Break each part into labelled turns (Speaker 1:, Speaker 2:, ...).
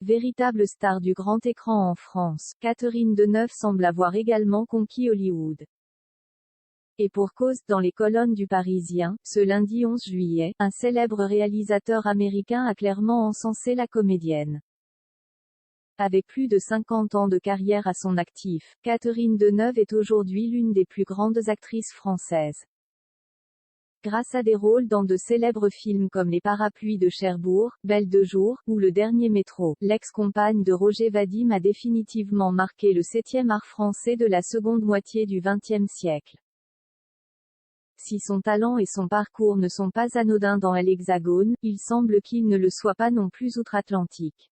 Speaker 1: Véritable star du grand écran en France, Catherine Deneuve semble avoir également conquis Hollywood. Et pour cause, dans les colonnes du Parisien, ce lundi 11 juillet, un célèbre réalisateur américain a clairement encensé la comédienne. Avec plus de 50 ans de carrière à son actif, Catherine Deneuve est aujourd'hui l'une des plus grandes actrices françaises. Grâce à des rôles dans de célèbres films comme Les Parapluies de Cherbourg, Belle de jour, ou Le Dernier métro, l'ex-compagne de Roger Vadim a définitivement marqué le 7e art français de la seconde moitié du XXe siècle. Si son talent et son parcours ne sont pas anodins dans l'Hexagone, il semble qu'ils ne le soient pas non plus outre-Atlantique.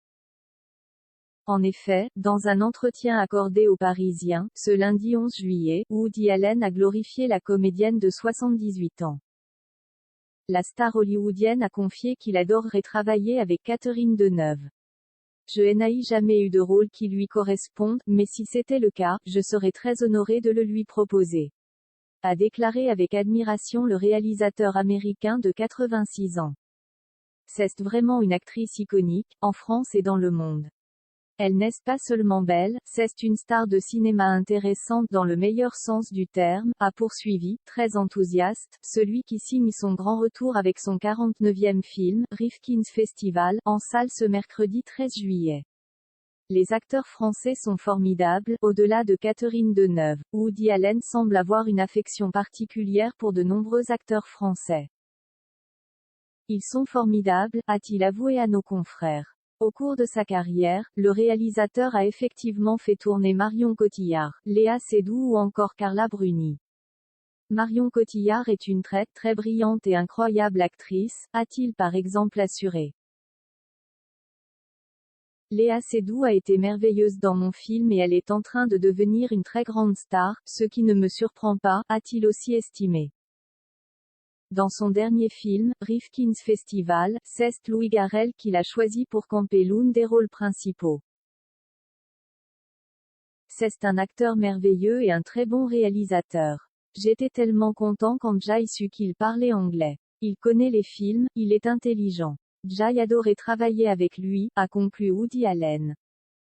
Speaker 1: En effet, dans un entretien accordé aux Parisiens, ce lundi 11 juillet, Woody Allen a glorifié la comédienne de 78 ans. La star hollywoodienne a confié qu'il adorerait travailler avec Catherine Deneuve. Je n'ai jamais eu de rôle qui lui corresponde, mais si c'était le cas, je serais très honoré de le lui proposer, a déclaré avec admiration le réalisateur américain de 86 ans. C'est vraiment une actrice iconique, en France et dans le monde. Elle n'est pas seulement belle, c'est une star de cinéma intéressante dans le meilleur sens du terme, a poursuivi, très enthousiaste, celui qui signe son grand retour avec son 49e film, Rifkin's Festival, en salle ce mercredi 13 juillet. Les acteurs français sont formidables, au-delà de Catherine Deneuve. Woody Allen semble avoir une affection particulière pour de nombreux acteurs français. Ils sont formidables, a-t-il avoué à nos confrères. Au cours de sa carrière, le réalisateur a effectivement fait tourner Marion Cotillard, Léa Seydoux ou encore Carla Bruni. Marion Cotillard est une très brillante et incroyable actrice, a-t-il par exemple assuré. Léa Seydoux a été merveilleuse dans mon film et elle est en train de devenir une très grande star, ce qui ne me surprend pas, a-t-il aussi estimé. Dans son dernier film, Rifkin's Festival, c'est Louis Garrel qu'il a choisi pour camper l'un des rôles principaux. C'est un acteur merveilleux et un très bon réalisateur. J'étais tellement content quand j'ai su qu'il parlait anglais. Il connaît les films, il est intelligent. J'ai adoré travailler avec lui, a conclu Woody Allen.